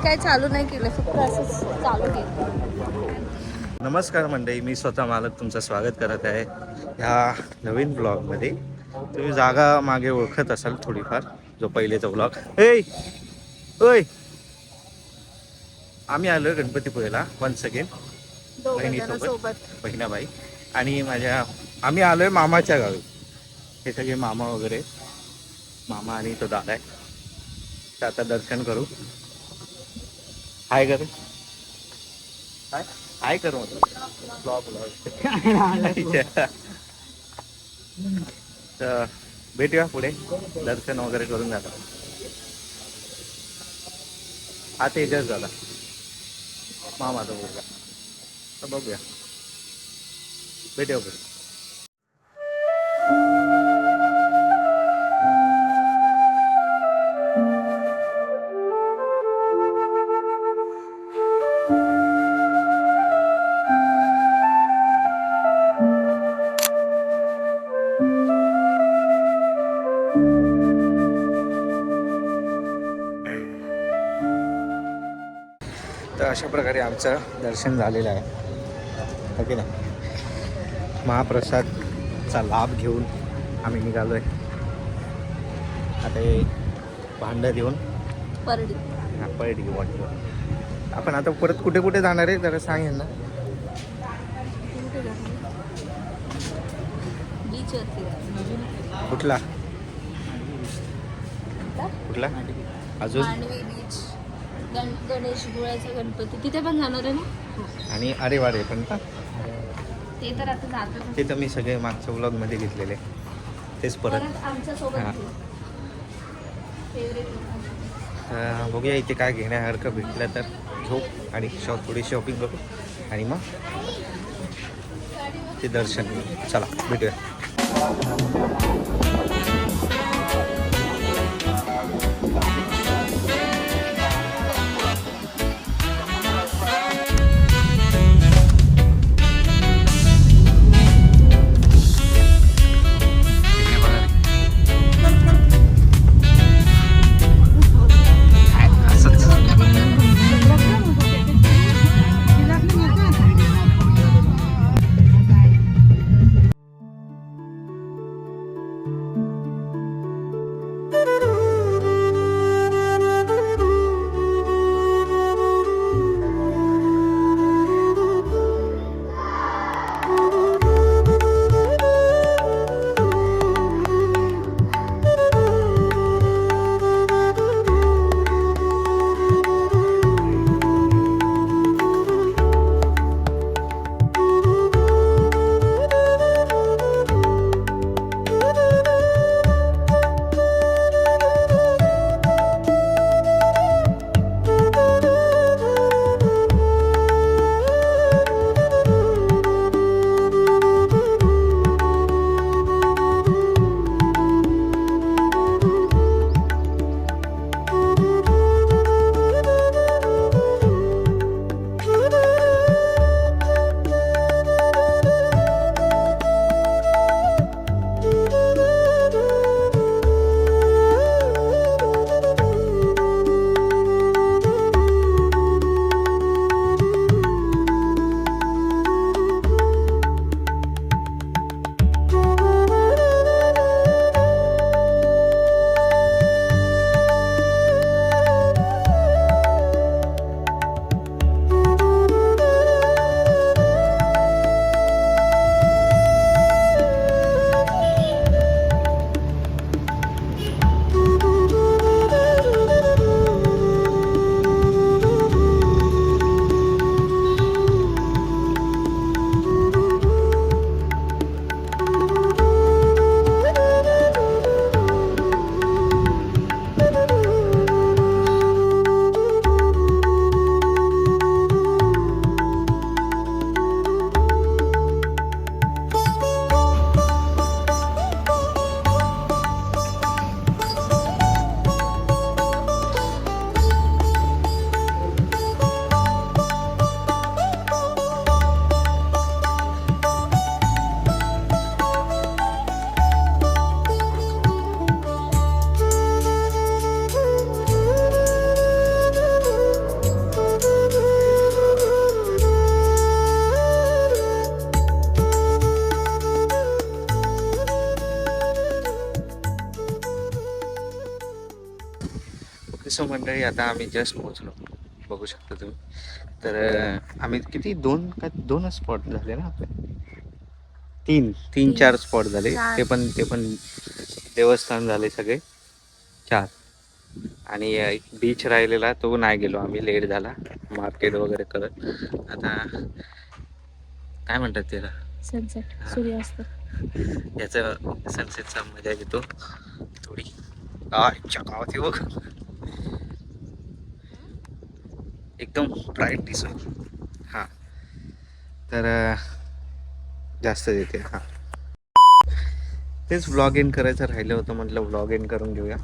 काय चालू नाही केलं, फक्त असंच चालू केलं. नमस्कार मंडळी, मी स्वतः मालक तुमचं स्वागत करत आहे ह्या नवीन ब्लॉगमध्ये. तुम्ही जागा मागे ओळखत असाल थोडीफार, जो पहिलेचा ब्लॉग. ओय आम्ही आलो गणपतीपुळेला वन्स अगेन बहिणीसोबत, बहिणाबाई आणि आम्ही आलोय मामाच्या गावी. हे सगळे मामा वगैरे, मामा आणि तो दादा आहे. तर आता दर्शन करू. हाय करू, हाय करू तर भेटूया पुढे, दर्शन वगैरे करून जातो. आता एकच झाला मामाचा मुलगा, तर बघूया, भेटूया पुढे. तर अशा प्रकारे आमचं दर्शन झालेलं आहे. ओके ना, महाप्रसादचा लाभ घेऊन आम्ही निघालो आहे. आता हे भांडं देऊन परडी वाटलं. आपण आता परत कुठे कुठे जाणार आहे जरा सांग यांना. कुठला अजून? गणेश गुळाचा गणपती तिथे पण जाणार आहे ना. आणि अरे वारे पण का, ते तर आता जातो. ते तर मी सगळे मागच्या ब्लॉग मध्ये घेतलेले, तेच परत आमच्या सोबत. बघूया इथे काय घेण्यासारखं भेटलं तर घेऊ आणि थोडी शॉपिंग करू आणि मग ते दर्शन घेऊ. चला भेटूया. सो मंडळी आता आम्ही जस्ट पोहोचलो, बघू शकता तुम्ही. तर आम्ही किती दोनच स्पॉट झाले ना आपले, तीन चार स्पॉट झाले. ते पण देवस्थान झाले सगळे 4. आणि बीच राहिलेला तो नाही गेलो आम्ही, लेट झाला मार्केट वगैरे करत. आता काय म्हणतात त्याला, सनसेट, सूर्यास्त. याचं सनसेटचा मजा घेतो थोडी. गावात बघ एकदम ब्राईट दिसत. हां तर जास्त येते. हां तेच व्लॉग इन करायचं राहिलं होतं, म्हटलं व्लॉग इन करून घेऊया.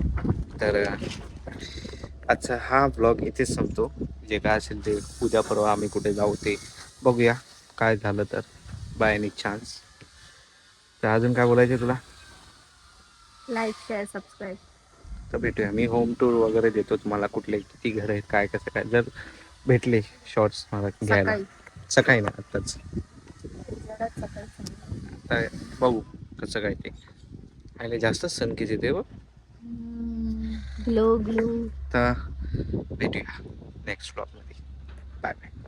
तर आजचा हा व्लॉग इथेच संपतो. जे काय असेल ते उद्या परवा आम्ही कुठे जाऊ ते बघूया, काय झालं तर बाय एनी चान्स. तर अजून काय बोलायचं तुला? Like, share, subscribe. तर भेटूया. मी होम टूर वगैरे देतो तुम्हाला, कुठले किती घर आहेत काय कसं काय, जर भेटले शॉर्ट्स मला घ्यायला. सकाळी ना आत्ताच, आता बघू कसं काय ते. आणि जास्त सनकीच येते बघ. Glow glow. तर भेटूया नेक्स्ट व्लॉगमध्ये. Bye bye.